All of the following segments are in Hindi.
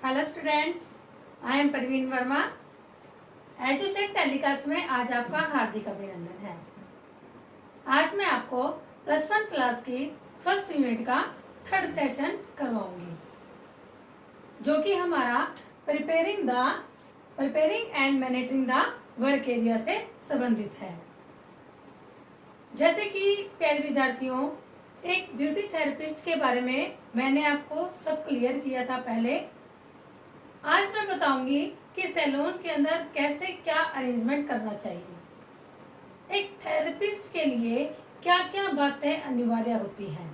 Hello students, I am Parveen Verma. Edusat telecast में आज आपका हार्दिक अभिनंदन है। आज मैं आपको +1 क्लास की फर्स्ट यूनिट का थर्ड सेशन करवाऊंगी, जो कि हमारा preparing and managing the work area से संबंधित है। जैसे कि प्यारे विद्यार्थियों, एक ब्यूटी थेरेपिस्ट के बारे में मैंने आपको सब क्लियर किया था पहले। आज मैं बताऊंगी कि सैलून के अंदर कैसे क्या अरेंजमेंट करना चाहिए। एक थेरेपिस्ट के लिए क्या क्या बातें अनिवार्य होती हैं।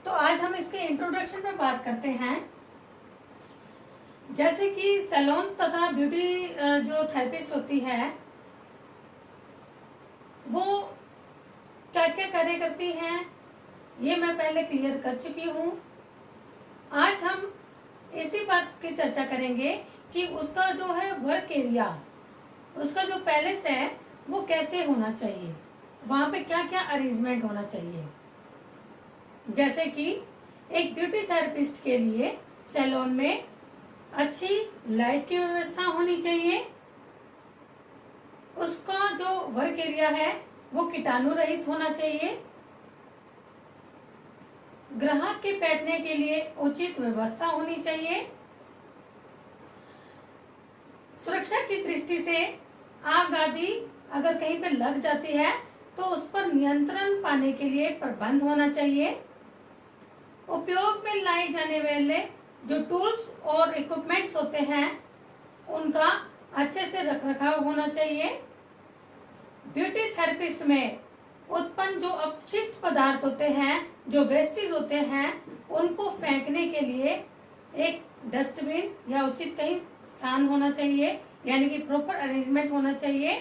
तो आज हम इसके इंट्रोडक्शन में बात करते हैं। जैसे कि सैलून तथा ब्यूटी जो थेरेपिस्ट होती है वो क्या क्या कार्य करती हैं, ये मैं पहले क्लियर कर चुकी हूँ। आज हम इसी बात की चर्चा करेंगे कि उसका जो है वर्क एरिया, उसका जो पैलेस है वो कैसे होना चाहिए, वहां पे क्या क्या अरेंजमेंट होना चाहिए। जैसे कि एक ब्यूटी थेरेपिस्ट के लिए सैलून में अच्छी लाइट की व्यवस्था होनी चाहिए। उसका जो वर्क एरिया है वो कीटाणु रहित होना चाहिए। ग्राहक के बैठने के लिए उचित व्यवस्था होनी चाहिए। सुरक्षा की दृष्टि से आग आदि अगर कहीं पे लग जाती है तो उस पर नियंत्रण पाने के लिए प्रबंध होना चाहिए। उपयोग में लाए जाने वाले जो टूल्स और इक्विपमेंट्स होते हैं उनका अच्छे से रखरखाव होना चाहिए। ब्यूटी थेरेपिस्ट में उत्पन्न जो अपशिष्ट पदार्थ होते हैं, जो वेस्टेज होते हैं, उनको फेंकने के लिए एक डस्टबिन या उचित कहीं स्थान होना चाहिए, यानी कि प्रॉपर अरेंजमेंट होना चाहिए।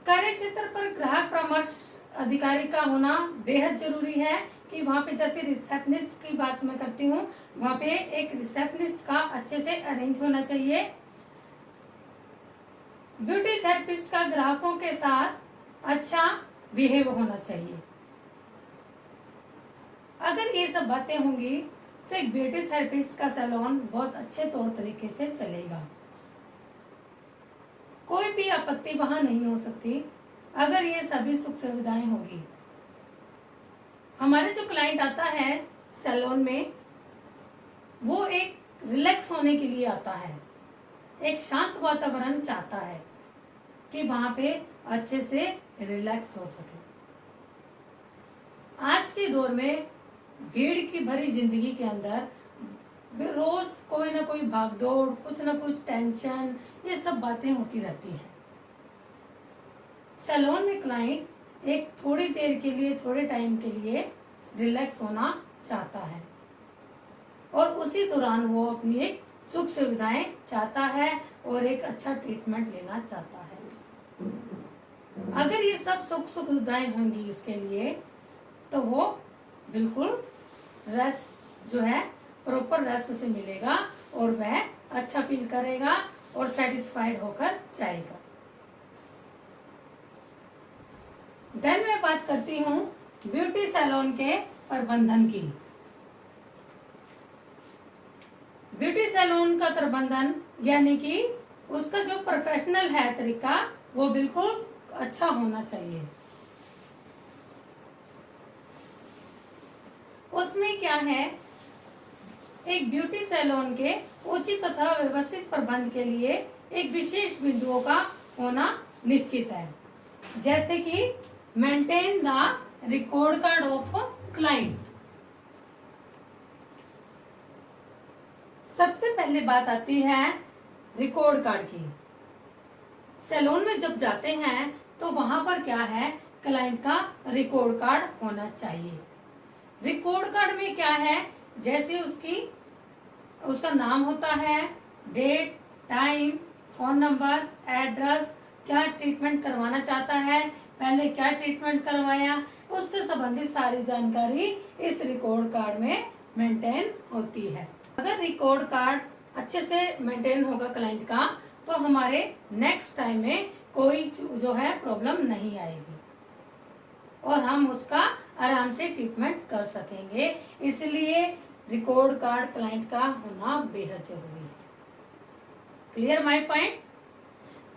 कार्य क्षेत्र पर ग्राहक परामर्श अधिकारी का होना बेहद जरूरी है कि वहां पे जैसे रिसेप्शनिस्ट की बात मैं करती हूँ, वहां पे एक रिसेप्शनिस्ट का अच्छे से अरेंज होना चाहिए। ब्यूटी थेरेपिस्ट का ग्राहकों के साथ अच्छा बिहेव होना चाहिए। अगर ये सब बातें होंगी तो एक ब्यूटी थेरेपिस्ट का सैलून बहुत अच्छे तौर तरीके से चलेगा। कोई भी आपत्ति वहां नहीं हो सकती अगर ये सभी सुख सुविधाएं होगी। हमारे जो क्लाइंट आता है सैलून में वो एक रिलैक्स होने के लिए आता है, एक शांत वातावरण चाहता है कि वहां पे अच्छे से रिलैक्स हो सके। आज के दौर में भीड़ की भरी जिंदगी के अंदर रोज कोई ना कोई भागदौड़, कुछ ना कुछ टेंशन, ये सब बातें होती रहती हैं। सैलून में क्लाइंट एक थोड़ी देर के लिए, थोड़े टाइम के लिए रिलैक्स होना चाहता है और उसी दौरान वो अपनी एक सुख सुविधाएं चाहता है और एक अच्छा ट्रीटमेंट लेना चाहता है। अगर ये सब सुख सुविधाएं होंगी उसके लिए तो वो बिल्कुल रेस्ट जो है प्रॉपर रेस्ट उसे मिलेगा और वह अच्छा फील करेगा और सेटिस्फाइड होकर जाएगा। देन मैं बात करती हूँ ब्यूटी सैलून के प्रबंधन की। ब्यूटी सैलून का प्रबंधन यानी कि उसका जो प्रोफेशनल है तरीका वो बिल्कुल अच्छा होना चाहिए। उसमें क्या है, एक ब्यूटी सैलून के उचित तथा व्यवस्थित प्रबंध के लिए एक विशेष बिंदुओं का होना निश्चित है। जैसे कि maintain the record card of client. सबसे पहले बात आती है रिकॉर्ड कार्ड की। सैलून में जब जाते हैं तो वहां पर क्या है, क्लाइंट का रिकॉर्ड कार्ड होना चाहिए। रिकॉर्ड कार्ड में क्या है, जैसे उसका नाम होता है, date, time, phone number, address, क्या ट्रीटमेंट करवाना चाहता है, पहले क्या ट्रीटमेंट करवाया, उससे संबंधित सारी जानकारी इस रिकॉर्ड कार्ड में मेंटेन होती है। अगर रिकॉर्ड कार्ड अच्छे से मेंटेन होगा क्लाइंट का तो हमारे नेक्स्ट टाइम में कोई जो है प्रॉब्लम नहीं आएगी और हम उसका आराम से ट्रीटमेंट कर सकेंगे। इसलिए रिकॉर्ड कार्ड क्लाइंट का होना बेहद जरूरी है। Clear my point.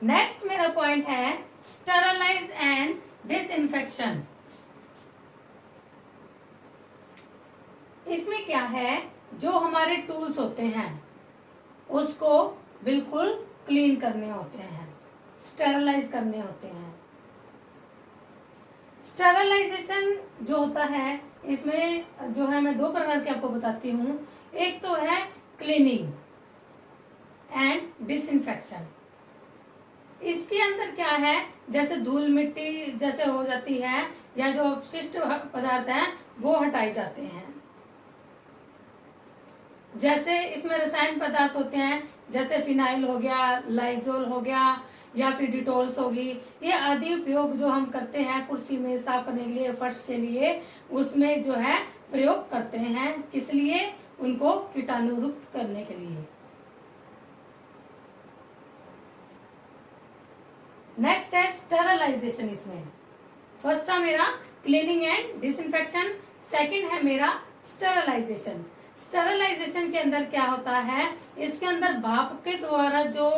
नेक्स्ट मेरा पॉइंट है स्टरलाइज एंड डिसइंफेक्शन। इसमें क्या है, जो हमारे टूल्स होते हैं उसको बिल्कुल क्लीन करने होते हैं, स्टेरलाइज करने होते हैं। स्टेरलाइजेशन जो होता है, इसमें जो है मैं दो प्रकार के आपको बताती हूँ। एक तो है क्लीनिंग एंड डिसइंफेक्शन। इसके अंदर क्या है, जैसे धूल मिट्टी जैसे हो जाती है या जो अपशिष्ट पदार्थ हैं वो हटाए जाते हैं। जैसे इसमें रसायन पदार्थ होते हैं, जैसे फिनाइल हो गया, लाइजोल हो गया या फिर डिटॉल्स होगी, ये आदि उपयोग जो हम करते हैं कुर्सी में साफ करने के लिए, फर्श के लिए, उसमें जो है प्रयोग करते हैं। किस लिए? उनको कीटाणुरुक्त करने के लिए। नेक्स्ट है स्टेरलाइजेशन। इसमें फर्स्ट था मेरा क्लीनिंग एंड डिसइंफेक्शन, सेकंड है मेरा स्टेरलाइजेशन। स्टेरलाइजेशन के अंदर क्या होता है, इसके अंदर भाप के द्वारा जो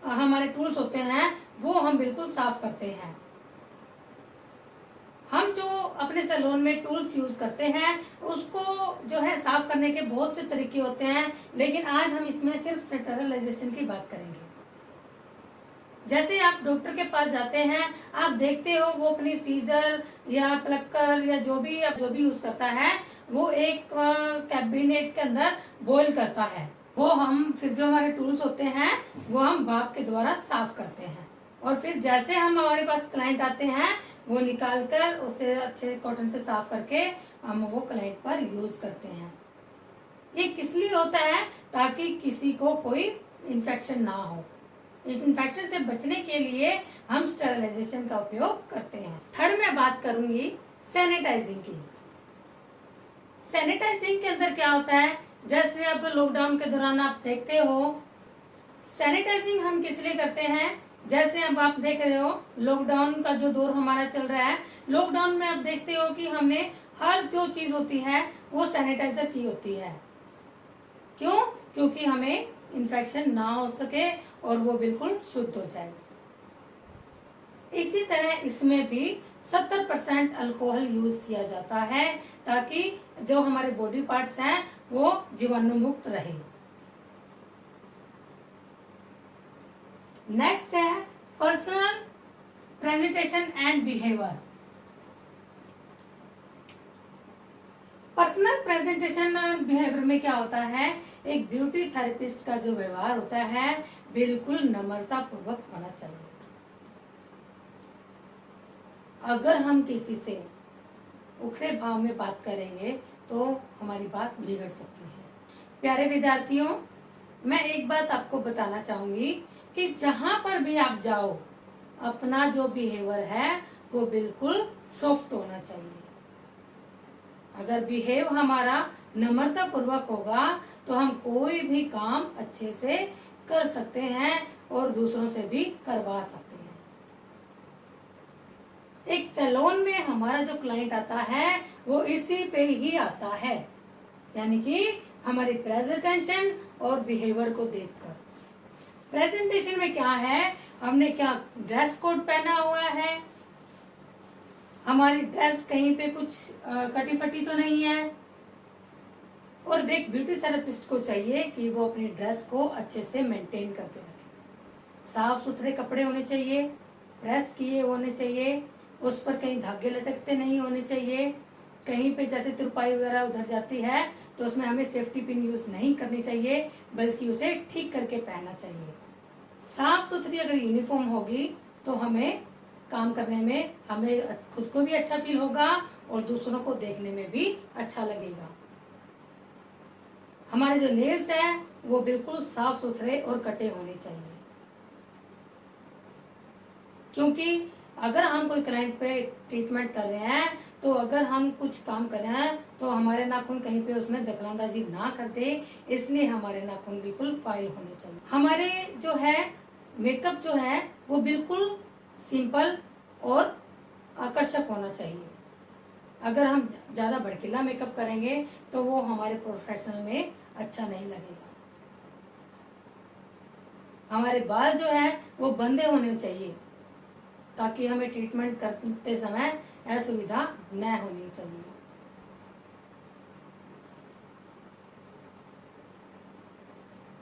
हमारे टूल्स होते हैं वो हम बिल्कुल साफ करते हैं। हम जो अपने सैलून में टूल्स यूज करते हैं उसको जो है साफ करने के बहुत से तरीके होते हैं, लेकिन आज हम इसमें सिर्फ स्टेरलाइजेशन की बात करेंगे। जैसे आप डॉक्टर के पास जाते हैं, आप देखते हो वो अपनी सीजर या प्लक्कर या जो भी यूज करता है वो एक कैबिनेट के अंदर बॉईल करता है। वो हम फिर जो हमारे टूल्स होते हैं वो हम भाप के द्वारा साफ करते हैं, और फिर जैसे हम हमारे पास क्लाइंट आते हैं वो निकाल कर उसे अच्छे कॉटन से साफ करके हम वो क्लाइंट पर यूज करते हैं। ये किस लिए होता है? ताकि किसी को कोई इन्फेक्शन ना हो। इन्फेक्शन से बचने के लिए हम स्टेरलाइजेशन का उपयोग करते हैं। थर्ड मैं बात करूंगी सैनिटाइजिंग की। सैनिटाइजिंग के अंदर क्या होता है, जैसे अब लॉकडाउन के दौरान आप देखते हो सैनिटाइजिंग हम किस लिए करते हैं। जैसे अब आप देख रहे हो लॉकडाउन का जो दौर हमारा चल रहा है, लॉकडाउन में आप देखते हो कि हमने हर जो चीज होती है वो सैनिटाइजर की होती है। क्यों? क्योंकि हमें इन्फेक्शन ना हो सके और वो बिल्कुल शुद्ध हो जाए। इसी तरह इसमें भी 70% अल्कोहल यूज किया जाता है ताकि जो हमारे बॉडी पार्ट्स हैं वो जीवाणु मुक्त रहे। नेक्स्ट है personal presentation and behaviour. Personal presentation और बिहेवियर में क्या होता है, एक ब्यूटी थेरेपिस्ट का जो व्यवहार होता है बिल्कुल नम्रता पूर्वक होना चाहिए। अगर हम किसी से उखड़े भाव में बात करेंगे तो हमारी बात बिगड़ सकती है। प्यारे विद्यार्थियों, मैं एक बात आपको बताना चाहूंगी कि जहां पर भी आप जाओ अपना जो बिहेवियर है वो बिल्कुल सॉफ्ट होना चाहिए। अगर बिहेव हमारा नम्रता पूर्वक होगा तो हम कोई भी काम अच्छे से कर सकते हैं और दूसरों से भी करवा सकते हैं। एक सैलून में हमारा जो क्लाइंट आता है वो इसी पे ही आता है, यानी कि हमारी प्रेजेंटेशन और बिहेवियर को देखकर। प्रेजेंटेशन में क्या है, हमने क्या ड्रेस कोड पहना हुआ है, हमारी ड्रेस कहीं पे कुछ कटी फटी तो नहीं है। और एक ब्यूटी थेरेपिस्ट को चाहिए कि वो अपनी ड्रेस को अच्छे से मेंटेन करके रखे। साफ सुथरे कपड़े होने चाहिए, प्रेस किए होने चाहिए, उस पर कहीं धागे लटकते नहीं होने चाहिए। कहीं पे जैसे तुरपाई वगैरह उधर जाती है तो उसमें हमें सेफ्टी पिन यूज नहीं करनी चाहिए, बल्कि उसे ठीक करके पहनना चाहिए। साफ सुथरी अगर यूनिफॉर्म होगी तो हमें काम करने में हमें खुद को भी अच्छा फील होगा और दूसरों को देखने में भी अच्छा लगेगा। हमारे जो नेल्स हैं वो बिल्कुल साफ सुथरे और कटे होने चाहिए, क्योंकि अगर हम कोई क्लाइंट पे ट्रीटमेंट कर रहे हैं तो अगर हम कुछ काम कर रहे हैं तो हमारे नाखून कहीं पे उसमें दखलंदाजी ना कर दे, इसलिए हमारे नाखून बिल्कुल फाइल होने चाहिए। हमारे जो है मेकअप जो है वो बिल्कुल सिंपल और आकर्षक होना चाहिए। अगर हम ज़्यादा भड़कीला मेकअप करेंगे तो वो हमारे प्रोफेशनल में अच्छा नहीं लगेगा। हमारे बाल जो है वो बंधे होने चाहिए ताकि हमें ट्रीटमेंट करते समय असुविधा न होनी चाहिए।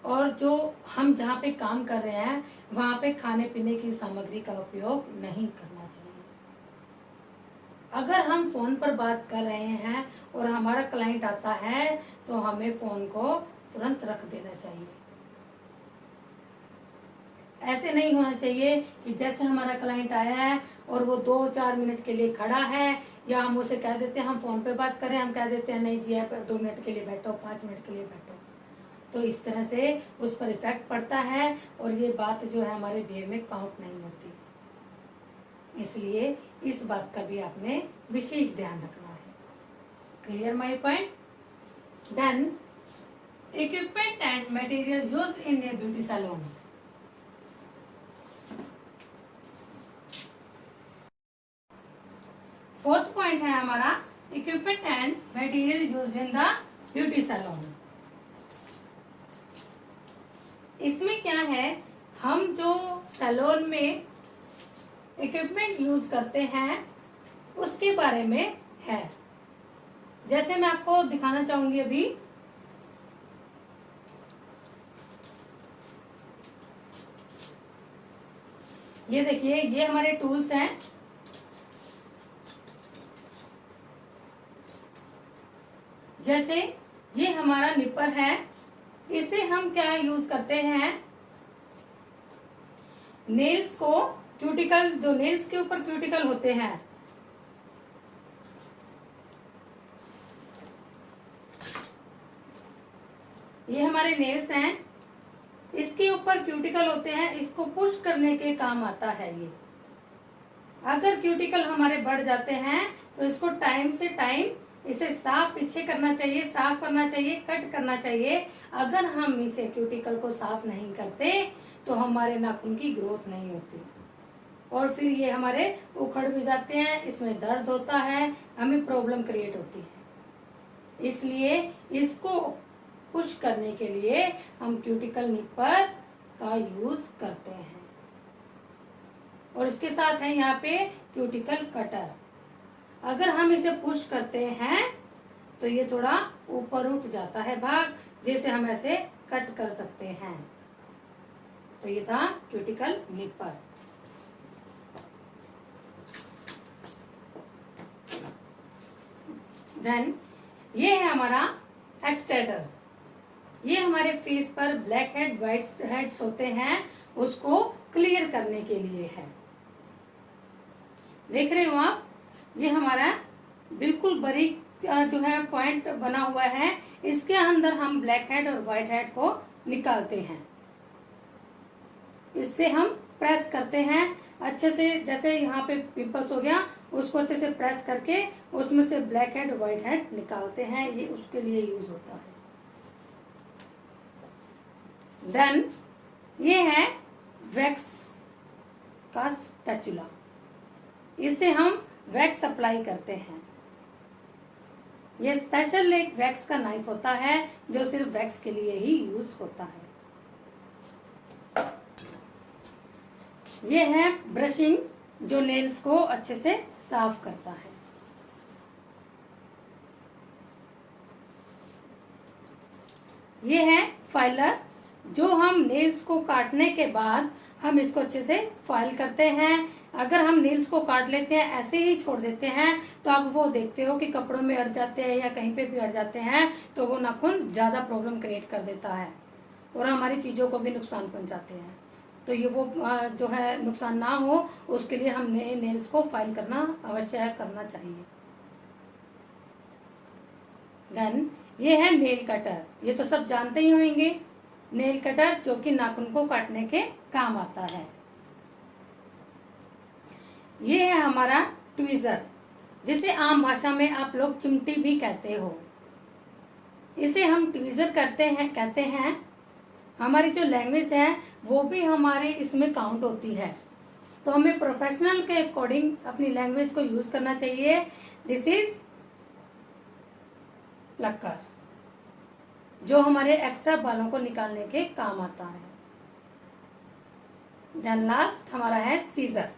और जो हम जहाँ पे काम कर रहे हैं वहाँ पे खाने पीने की सामग्री का उपयोग नहीं करना चाहिए। अगर हम फोन पर बात कर रहे हैं और हमारा क्लाइंट आता है तो हमें फोन को तुरंत रख देना चाहिए। ऐसे नहीं होना चाहिए कि जैसे हमारा क्लाइंट आया है और वो 2-4 मिनट के लिए खड़ा है, या हम उसे कह देते हैं हम फोन पे बात करें, हम कह देते हैं नहीं जी आप 2 मिनट के लिए बैठो, 5 मिनट के लिए बैठो, तो इस तरह से उस पर इफेक्ट पड़ता है और ये बात जो है हमारे बिहेव में काउंट नहीं होती। इसलिए इस बात का भी आपने विशेष ध्यान रखना है। Clear my point? Then equipment and material use in a beauty salon. Fourth point है हमारा equipment and material use in the beauty salon. इसमें क्या है, हम जो सैलून में इक्विपमेंट यूज करते हैं उसके बारे में है। जैसे मैं आपको दिखाना चाहूंगी अभी, ये देखिए ये हमारे टूल्स हैं। जैसे ये हमारा निपर है, इसे हम क्या यूज करते हैं, नेल्स को, क्यूटिकल, जो नेल्स के ऊपर क्यूटिकल होते हैं, ये हमारे नेल्स हैं, इसके ऊपर क्यूटिकल होते हैं, इसको पुश करने के काम आता है ये। अगर क्यूटिकल हमारे बढ़ जाते हैं तो इसको टाइम से टाइम इसे साफ पीछे करना चाहिए, साफ करना चाहिए, कट करना चाहिए। अगर हम इसे क्यूटिकल को साफ नहीं करते तो हमारे नाखून की ग्रोथ नहीं होती और फिर ये हमारे उखड़ भी जाते हैं, इसमें दर्द होता है, हमें प्रॉब्लम क्रिएट होती है। इसलिए इसको पुश करने के लिए हम क्यूटिकल निपर का यूज करते हैं। और इसके साथ है यहाँ पे क्यूटिकल कटर। अगर हम इसे पुश करते हैं तो ये थोड़ा ऊपर उठ जाता है भाग, जिसे हम ऐसे कट कर सकते हैं। तो ये था क्यूटिकल निपर। देन ये है हमारा एक्सटेंडर। ये हमारे फेस पर ब्लैक हेड, व्हाइट हेड्स होते हैं, उसको क्लियर करने के लिए है। देख रहे हो आप, ये हमारा बिल्कुल बारीक जो है पॉइंट बना हुआ है, इसके अंदर हम ब्लैक हेड और व्हाइट हेड को निकालते हैं। इससे हम प्रेस करते हैं अच्छे से, जैसे यहाँ पे पिंपल्स हो गया उसको अच्छे से प्रेस करके उसमें से ब्लैक हेड और व्हाइट हेड निकालते हैं, ये उसके लिए यूज होता है। देन ये है वैक्स का स्पैचुला, इससे हम वैक्स अप्लाई करते हैं। ये स्पेशल एक वैक्स का नाइफ होता है जो सिर्फ वैक्स के लिए ही यूज होता है। ये है ब्रशिंग, जो नेल्स को अच्छे से साफ करता है। ये है फाइलर, जो हम नेल्स को काटने के बाद हम इसको अच्छे से फाइल करते हैं। अगर हम नेल्स को काट लेते हैं, ऐसे ही छोड़ देते हैं, तो आप वो देखते हो कि कपड़ों में अड़ जाते हैं या कहीं पे भी अड़ जाते हैं, तो वो नाखून ज्यादा प्रॉब्लम क्रिएट कर देता है और हमारी चीजों को भी नुकसान पहुंचाते हैं। तो ये वो जो है नुकसान ना हो, उसके लिए हमने नेल्स को फाइल करना अवश्य करना चाहिए। देन ये है नेल कटर, ये तो सब जानते ही होंगे, नेल कटर जो कि नाखून को काटने के काम आता है। ये है हमारा ट्वीजर, जिसे आम भाषा में आप लोग चिमटी भी कहते हो। इसे हम ट्वीजर कहते हैं। हमारी जो लैंग्वेज है वो भी हमारे इसमें काउंट होती है, तो हमें प्रोफेशनल के अकॉर्डिंग अपनी लैंग्वेज को यूज करना चाहिए। दिस इज प्लकर, जो हमारे एक्स्ट्रा बालों को निकालने के काम आता है। देन लास्ट हमारा है सीजर,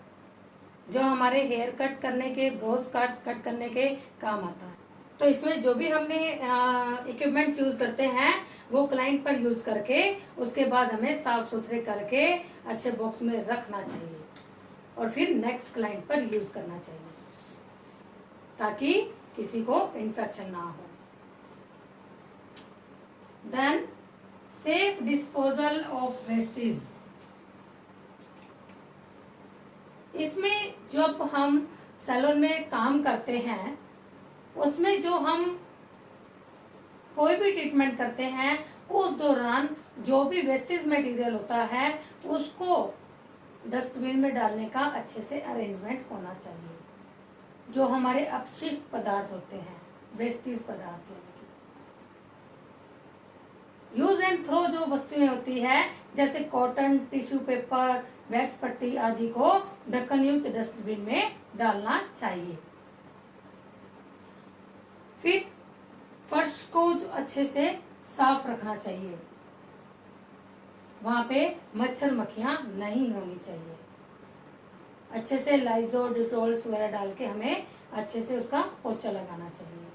जो हमारे हेयर कट करने के, ब्रोज कट करने के काम आता है। तो इसमें जो भी हमने इक्विपमेंट्स यूज करते हैं वो क्लाइंट पर यूज करके उसके बाद हमें साफ सुथरे करके अच्छे बॉक्स में रखना चाहिए और फिर नेक्स्ट क्लाइंट पर यूज करना चाहिए ताकि किसी को इन्फेक्शन ना हो। Then safe disposal of wastage. इसमें जब हम सैलून में काम करते हैं उसमें जो हम कोई भी ट्रीटमेंट करते हैं उस दौरान जो भी वेस्टेज मटेरियल होता है उसको डस्टबिन में डालने का अच्छे से अरेंजमेंट होना चाहिए। जो हमारे अपशिष्ट पदार्थ होते हैं, वेस्टेज पदार्थ यानी कि यूज एंड थ्रो जो वस्तुएं होती है जैसे कॉटन, टिश्यू पेपर, वैक्स पट्टी आदि को ढक्कन युक्त डस्टबिन में डालना चाहिए। फिर फर्श को अच्छे से साफ रखना चाहिए, वहां पे मच्छर मक्खियां नहीं होनी चाहिए। अच्छे से लाइजोल, डिटॉल्स वगैरह डाल के हमें अच्छे से उसका पोछा लगाना चाहिए।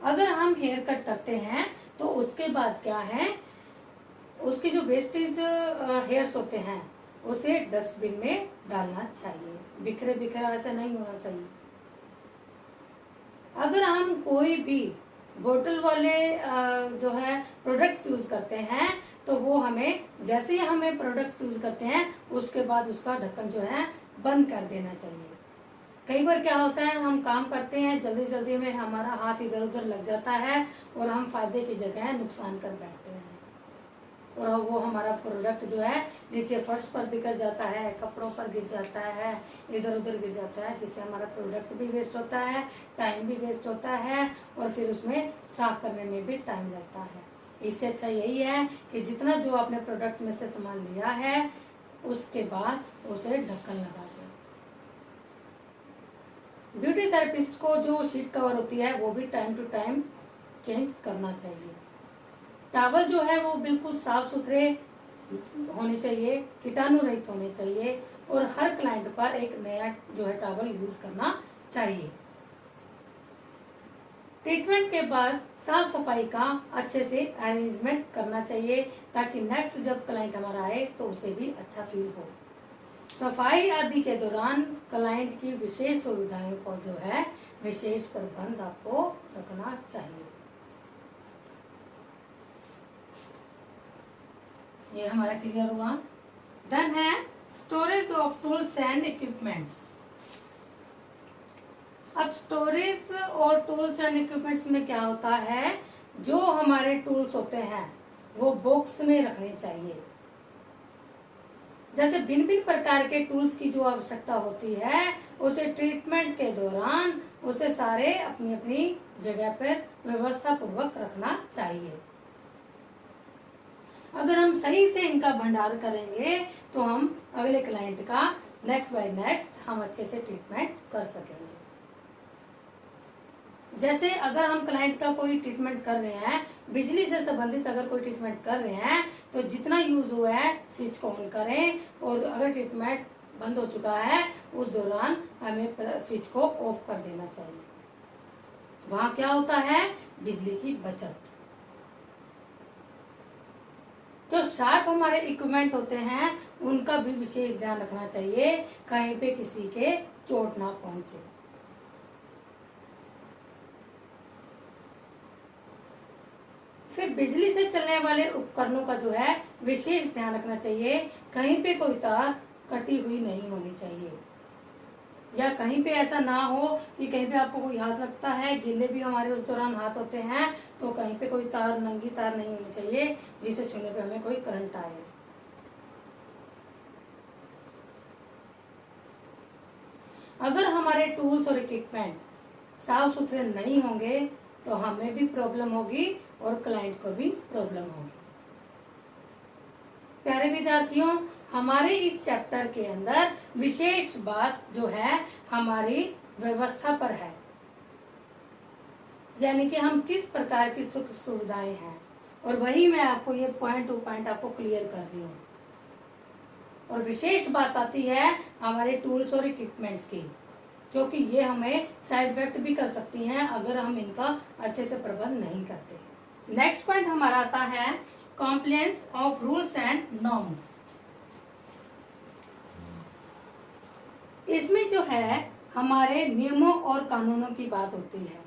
अगर हम हेयर कट करते हैं तो उसके बाद क्या है, उसके जो वेस्टेज हेयर्स होते हैं उसे डस्टबिन में डालना चाहिए, बिखरे बिखरा ऐसा नहीं होना चाहिए। अगर हम कोई भी बोतल वाले जो है प्रोडक्ट्स यूज करते हैं तो वो हमें जैसे ही हमें प्रोडक्ट्स यूज करते हैं उसके बाद उसका ढक्कन जो है बंद कर देना चाहिए। कई बार क्या होता है, हम काम करते हैं जल्दी जल्दी में हमारा हाथ इधर उधर लग जाता है और हम फायदे की जगह नुकसान कर बैठते हैं और वो हमारा प्रोडक्ट जो है नीचे फर्श पर बिखर जाता है, कपड़ों पर गिर जाता है, इधर उधर गिर जाता है, जिससे हमारा प्रोडक्ट भी वेस्ट होता है, टाइम भी वेस्ट होता है और फिर उसमें साफ करने में भी टाइम लगता है। इससे अच्छा यही है कि जितना जो आपने प्रोडक्ट में से सामान लिया है उसके बाद उसे ढक्कन लगा दें। ब्यूटी थेरेपिस्ट को जो शीट कवर होती है वो भी टाइम टू टाइम चेंज करना चाहिए। टॉवल जो है वो बिल्कुल साफ सुथरे होने चाहिए, कीटाणु रहित होने चाहिए और हर क्लाइंट पर एक नया जो है टॉवल यूज करना चाहिए। ट्रीटमेंट के बाद साफ सफाई का अच्छे से अरेंजमेंट करना चाहिए ताकि नेक्स्ट जब क्लाइंट हमारा आए तो उसे भी अच्छा फील हो। सफाई आदि के दौरान क्लाइंट की विशेष सुविधाओं को जो है विशेष प्रबंध आपको रखना चाहिए। ये हमारा क्लियर हुआ। देन है storage of tools and equipments. अब स्टोरेज और टूल्स एंड इक्विपमेंट्स में क्या होता है, जो हमारे टूल्स होते हैं वो बॉक्स में रखने चाहिए। जैसे भिन्न भिन्न प्रकार के टूल्स की जो आवश्यकता होती है उसे ट्रीटमेंट के दौरान उसे सारे अपनी अपनी जगह पर व्यवस्था पूर्वक रखना चाहिए। अगर हम सही से इनका भंडार करेंगे तो हम अगले क्लाइंट का नेक्स्ट बाय नेक्स्ट हम अच्छे से ट्रीटमेंट कर सकेंगे। जैसे अगर हम क्लाइंट का कोई ट्रीटमेंट कर रहे हैं, बिजली से संबंधित अगर कोई ट्रीटमेंट कर रहे हैं तो जितना यूज हुआ है स्विच को ऑन करें और अगर ट्रीटमेंट बंद हो चुका है उस दौरान हमें स्विच को ऑफ कर देना चाहिए। वहां क्या होता है, बिजली की बचत। जो शार्प हमारे इक्विपमेंट होते हैं उनका भी विशेष ध्यान रखना चाहिए, कहीं पे किसी के चोट ना पहुंचे। फिर बिजली से चलने वाले उपकरणों का जो है विशेष ध्यान रखना चाहिए, कहीं पे कोई तार कटी हुई नहीं होनी चाहिए या कहीं पे ऐसा ना हो कि कहीं पे आपको कोई हाथ लगता है, गीले भी हमारे उस दौरान हाथ होते हैं, तो कहीं पे कोई तार, नंगी तार नहीं होनी चाहिए जिसे छूने पे हमें कोई करंट आए। अगर हमारे टूल्स और इक्विपमेंट साफ सुथरे नहीं होंगे तो हमें भी प्रॉब्लम होगी और क्लाइंट को भी प्रॉब्लम होगी। प्यारे विद्यार्थियों, हमारे इस चैप्टर के अंदर विशेष बात जो है हमारी व्यवस्था पर है। यानी कि हम किस प्रकार की सुख सुविधाएं हैं, और वही मैं आपको ये पॉइंट टू पॉइंट आपको क्लियर कर रही हूँ। और विशेष बात आती है हमारे टूल्स और इक्विपमेंट्स की, क्योंकि ये हमें साइड इफेक्ट भी कर सकती हैं अगर हम इनका अच्छे से प्रबंध नहीं करते। नेक्स्ट पॉइंट हमारा आता है compliance of rules and norms. इसमें जो है हमारे नियमों और कानूनों की बात होती है।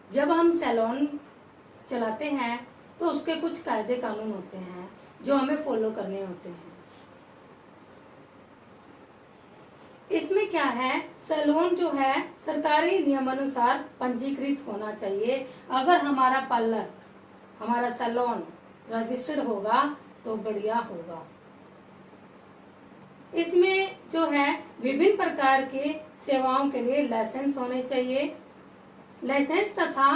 जब हम सैलून चलाते हैं तो उसके कुछ कायदे कानून होते हैं जो हमें फॉलो करने होते हैं। इसमें क्या है, सैलून जो है सरकारी नियमानुसार पंजीकृत होना चाहिए। अगर हमारा पार्लर, हमारा सैलून रजिस्टर्ड होगा तो बढ़िया होगा। इसमें जो है विभिन्न प्रकार के सेवाओं के लिए लाइसेंस होने चाहिए। लाइसेंस तथा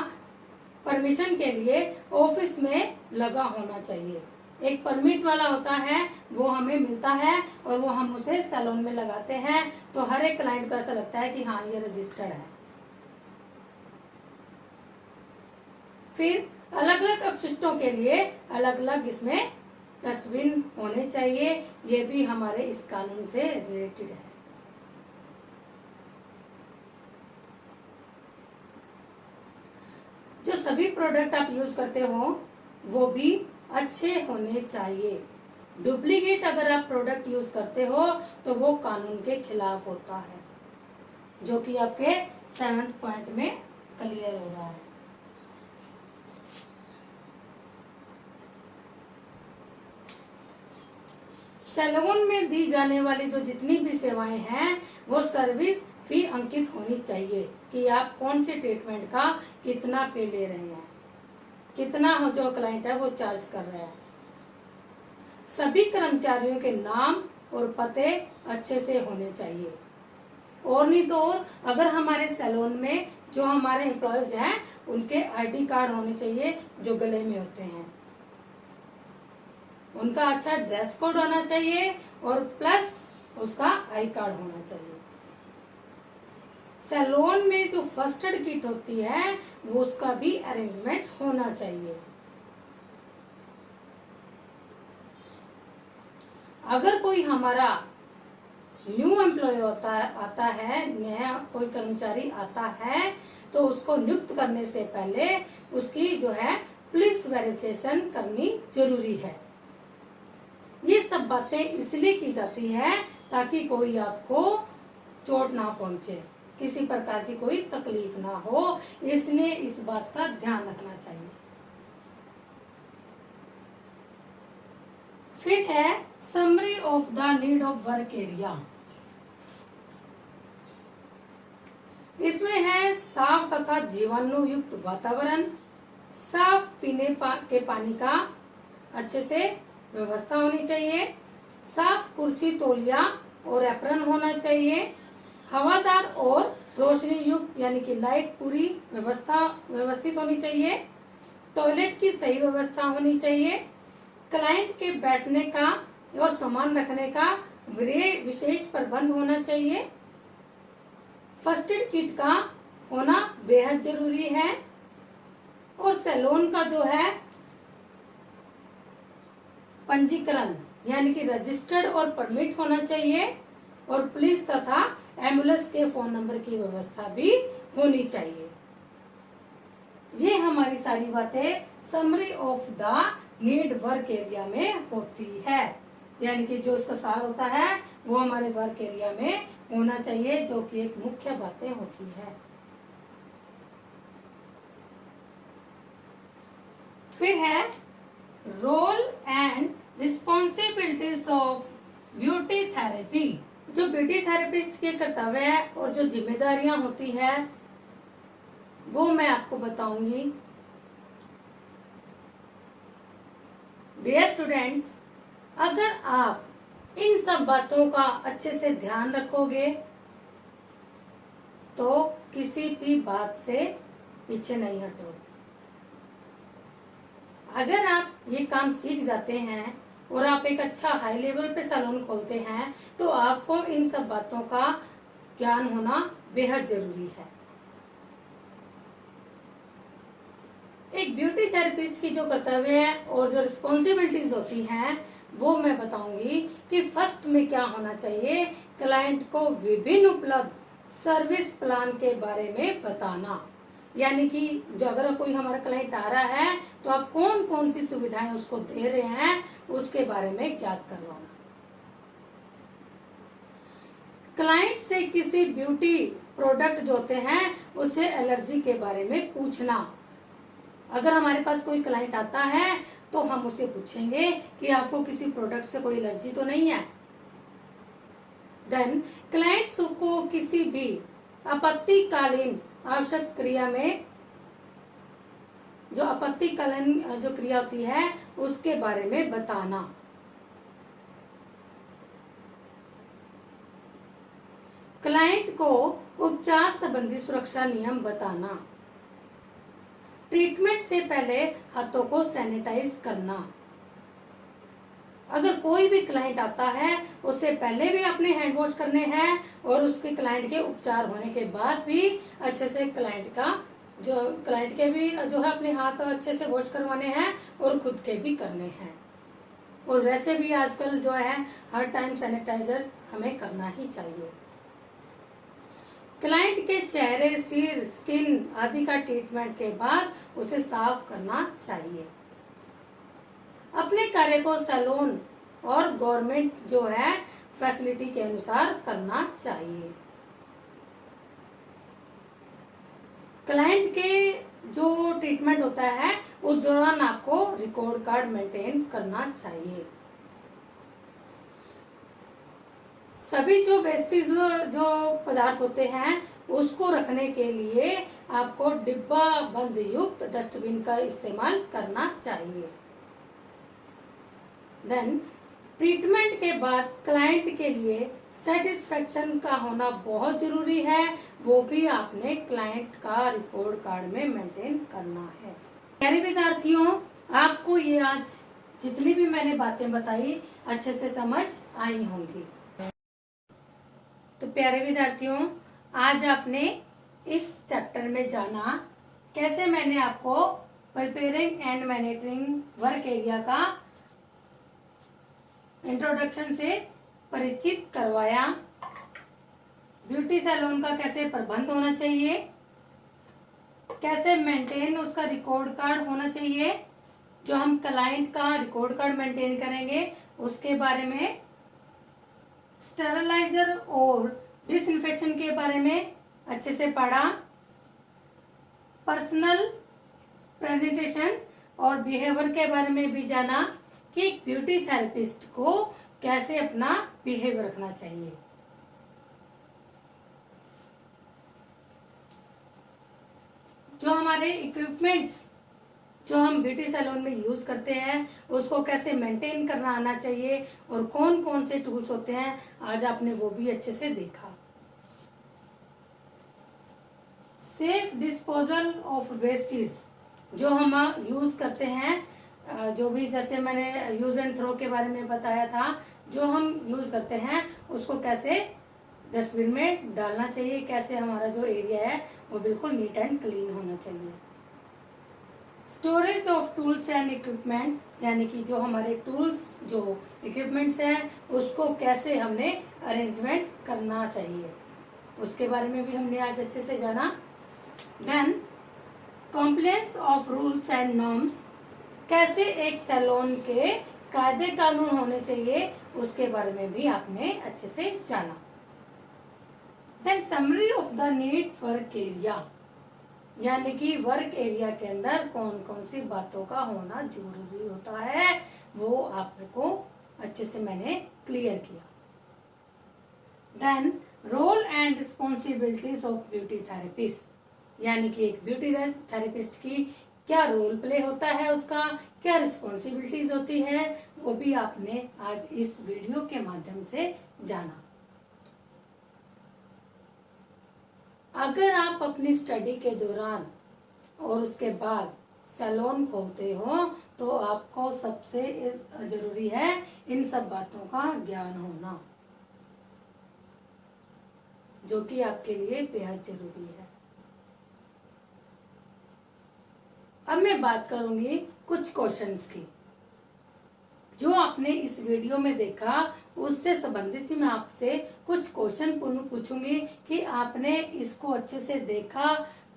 परमिशन के लिए ऑफिस में लगा होना चाहिए। एक परमिट वाला होता है, वो हमें मिलता है और वो हम उसे सैलून में लगाते हैं, तो हर एक क्लाइंट को ऐसा लगता है कि हाँ ये रजिस्टर्ड है। फिर अलग अलग अपशिष्टों के लिए अलग अलग इसमें डस्टबिन होने चाहिए। ये भी हमारे इस कानून से रिलेटेड है। जो सभी प्रोडक्ट आप यूज करते हो वो भी अच्छे होने चाहिए। डुप्लीकेट अगर आप प्रोडक्ट यूज करते हो तो वो कानून के खिलाफ होता है, जो कि आपके 7th पॉइंट में क्लियर हो रहा है। सैलून में दी जाने वाली जो जितनी भी सेवाएं हैं वो सर्विस फी अंकित होनी चाहिए कि आप कौन से ट्रीटमेंट का कितना पे ले रहे हैं, कितना हो जो क्लाइंट है वो चार्ज कर रहा है। सभी कर्मचारियों के नाम और पते अच्छे से होने चाहिए। और नहीं तो और, अगर हमारे सैलून में जो हमारे एम्प्लॉयज हैं उनके आईडी कार्ड होने चाहिए जो गले में होते हैं। उनका अच्छा ड्रेस कोड होना चाहिए और प्लस उसका आई कार्ड होना चाहिए। सैलून में जो फर्स्ट एड किट होती है वो उसका भी अरेंजमेंट होना चाहिए। अगर कोई हमारा न्यू एम्प्लॉय आता है, नया कोई कर्मचारी आता है, तो उसको नियुक्त करने से पहले उसकी जो है पुलिस वेरिफिकेशन करनी जरूरी है। ये सब बातें इसलिए की जाती है ताकि कोई आपको चोट ना पहुंचे, किसी प्रकार की कोई तकलीफ ना हो, इसलिए इस बात का ध्यान रखना चाहिए। फिर है summary of the need of work area. इसमें है साफ तथा जीवाणु युक्त वातावरण, साफ पीने के पानी का अच्छे से व्यवस्था होनी चाहिए, साफ कुर्सी तौलिया और एप्रन होना चाहिए, हवादार और रोशनी युक्त यानी कि लाइट पूरी व्यवस्थित होनी चाहिए, टॉयलेट की सही व्यवस्था होनी चाहिए, क्लाइंट के बैठने का और सामान रखने का विशेष प्रबंध होना चाहिए, फर्स्ट एड किट का होना बेहद जरूरी है, और सैलून का जो है पंजीकरण यानी कि रजिस्टर्ड और परमिट होना चाहिए, और पुलिस तथा एम्बुलेंस के फोन नंबर की व्यवस्था भी होनी चाहिए। ये हमारी सारी बातें summary of the need work area में होती है, यानी कि जो इसका सार होता है वो हमारे वर्क एरिया में होना चाहिए, जो कि एक मुख्य बातें होती है। फिर है role and responsibilities of beauty therapy. जो ब्यूटी थेरेपिस्ट के कर्तव्य है और जो जिम्मेदारियां होती है वो मैं आपको बताऊंगी। डियर स्टूडेंट्स, अगर आप इन सब बातों का अच्छे से ध्यान रखोगे तो किसी भी बात से पीछे नहीं हटोगे। अगर आप ये काम सीख जाते हैं और आप एक अच्छा हाई लेवल पे सैलून खोलते हैं तो आपको इन सब बातों का ज्ञान होना बेहद जरूरी है। ब्यूटी थेरेपिस्ट की जो कर्तव्य है और जो रिस्पॉन्सिबिलिटीज होती हैं वो मैं बताऊंगी कि फर्स्ट में क्या होना चाहिए, क्लाइंट को विभिन्न उपलब्ध सर्विस प्लान के बारे में बताना। यानी कि जो अगर कोई हमारा क्लाइंट आ रहा है तो आप कौन कौन सी सुविधाएं उसको दे रहे हैं उसके बारे में ज्ञात करवाना। क्लाइंट से किसी ब्यूटी प्रोडक्ट जो होते हैं उससे एलर्जी के बारे में पूछना। अगर हमारे पास कोई क्लाइंट आता है तो हम उसे पूछेंगे कि आपको किसी प्रोडक्ट से कोई एलर्जी तो नहीं है। देन क्लाइंट्स को किसी भी आपत्तिकालीन आवश्यक क्रिया में जो आपत्तिकालीन जो क्रिया होती है उसके बारे में बताना। क्लाइंट को उपचार संबंधी सुरक्षा नियम बताना। ट्रीटमेंट से पहले हाथों को सैनिटाइज करना। अगर कोई भी क्लाइंट आता है उससे पहले भी अपने हैंड वॉश करने हैं और उसके क्लाइंट के उपचार होने के बाद भी अच्छे से क्लाइंट के भी जो है अपने हाथ अच्छे से वॉश करवाने हैं और खुद के भी करने हैं। और वैसे भी आजकल जो है हर टाइम सैनिटाइजर हमें करना ही चाहिए। क्लाइंट के चेहरे, सिर, स्किन आदि का ट्रीटमेंट के बाद उसे साफ करना चाहिए। अपने कार्य को सैलून और गवर्नमेंट जो है फैसिलिटी के अनुसार करना चाहिए। क्लाइंट के जो ट्रीटमेंट होता है उस दौरान आपको रिकॉर्ड कार्ड मेंटेन करना चाहिए। सभी जो वेस्टेज जो पदार्थ होते हैं उसको रखने के लिए आपको डिब्बा बंद युक्त डस्टबिन का इस्तेमाल करना चाहिए। देन ट्रीटमेंट के बाद क्लाइंट के लिए सेटिस्फेक्शन का होना बहुत जरूरी है, वो भी आपने क्लाइंट का रिकॉर्ड कार्ड में मेंटेन करना है। प्यारे विद्यार्थियों, आपको ये आज जितनी भी मैंने बातें बताई अच्छे से समझ आई होंगी। तो प्यारे विद्यार्थियों, आज आपने इस चैप्टर में जाना कैसे मैंने आपको प्रिपेयरिंग एंड मैनेजरिंग वर्क एरिया का इंट्रोडक्शन से परिचित करवाया। ब्यूटी सैलून का कैसे प्रबंध होना चाहिए, कैसे मेंटेन उसका रिकॉर्ड कार्ड होना चाहिए, जो हम क्लाइंट का रिकॉर्ड कार्ड मेंटेन करेंगे उसके बारे में, स्टेरलाइजर और डिसइंफेक्शन के बारे में अच्छे से पढ़ा, पर्सनल प्रेजेंटेशन और बिहेवियर के बारे में भी जाना कि एक ब्यूटी थेरेपिस्ट को कैसे अपना बिहेवियर रखना चाहिए। जो हमारे इक्विपमेंट्स जो हम ब्यूटी सैलून में यूज करते हैं उसको कैसे मेंटेन करना आना चाहिए और कौन कौन से टूल्स होते हैं आज आपने वो भी अच्छे से देखा। सेफ डिस्पोजल ऑफ वेस्टेज जो हम यूज करते हैं, जो भी जैसे मैंने यूज एंड थ्रो के बारे में बताया था, जो हम यूज करते हैं उसको कैसे डस्टबिन में डालना चाहिए, कैसे हमारा जो एरिया है वो बिल्कुल नीट एंड क्लीन होना चाहिए। Storage of tools and equipments यानी कि जो हमारे टूल्स जो इक्विपमेंट्स हैं उसको कैसे हमने अरेंजमेंट करना चाहिए उसके बारे में भी हमने आज अच्छे से जाना। Then compliance of rules and norms, कैसे एक सैलून के कायदे कानून होने चाहिए उसके बारे में भी आपने अच्छे से जाना। Then summary of the need work area यानी कि वर्क एरिया के अंदर कौन कौन सी बातों का होना जरूरी होता है वो आपको अच्छे से मैंने क्लियर किया। Then role and responsibilities of beauty therapist यानी कि एक ब्यूटी थेरेपिस्ट की क्या रोल प्ले होता है, उसका क्या रिस्पॉन्सिबिलिटीज होती है, वो भी आपने आज इस वीडियो के माध्यम से जाना। अगर आप अपनी स्टडी के दौरान और उसके बाद सैलून खोलते हो तो आपको सबसे जरूरी है इन सब बातों का ज्ञान होना, जो कि आपके लिए बेहद जरूरी है। अब मैं बात करूंगी कुछ क्वेश्चंस की जो आपने इस वीडियो में देखा, उससे संबंधित ही मैं आपसे कुछ क्वेश्चन पूछूंगी कि आपने इसको अच्छे से देखा,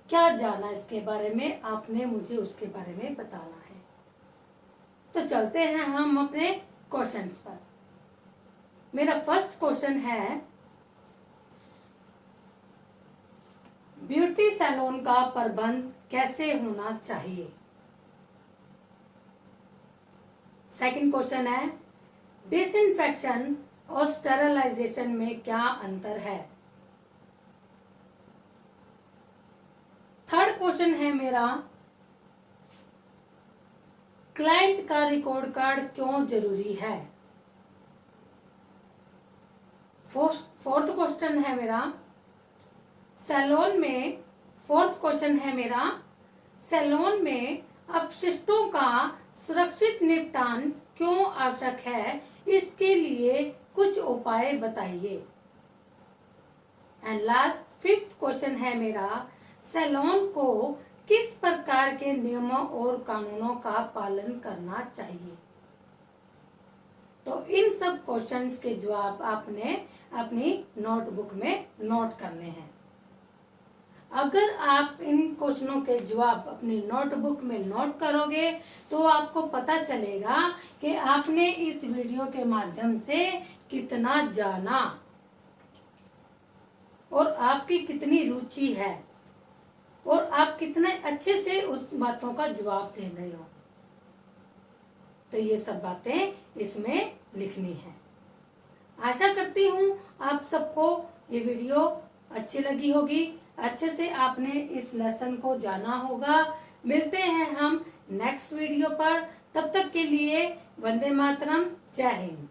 क्या जाना इसके बारे में, आपने मुझे उसके बारे में बताना है। तो चलते हैं हम अपने क्वेश्चंस पर। मेरा फर्स्ट क्वेश्चन है, ब्यूटी सैलून का प्रबंध कैसे होना चाहिए। सेकंड क्वेश्चन है, डिसइंफेक्शन और स्टेरिलाइजेशन में क्या अंतर है। थर्ड क्वेश्चन है मेरा, क्लाइंट का रिकॉर्ड कार्ड क्यों जरूरी है। फोर्थ क्वेश्चन है मेरा, सैलून में फोर्थ क्वेश्चन है मेरा, सैलून में अपशिष्टों का सुरक्षित निपटान क्यों आवश्यक है, इसके लिए कुछ उपाय बताइए। एंड लास्ट फिफ्थ क्वेश्चन है मेरा, सैलून को किस प्रकार के नियमों और कानूनों का पालन करना चाहिए। तो इन सब क्वेश्चंस के जवाब आपने अपनी नोटबुक में नोट करने हैं। अगर आप इन क्वेश्चनों के जवाब अपनी नोटबुक में नोट करोगे तो आपको पता चलेगा कि आपने इस वीडियो के माध्यम से कितना जाना और आपकी कितनी रुचि है और आप कितने अच्छे से उस बातों का जवाब दे रहे हो। तो ये सब बातें इसमें लिखनी है। आशा करती हूँ आप सबको ये वीडियो अच्छी लगी होगी, अच्छे से आपने इस लेसन को जाना होगा। मिलते हैं हम नेक्स्ट वीडियो पर, तब तक के लिए वंदे मातरम, जय हिंद।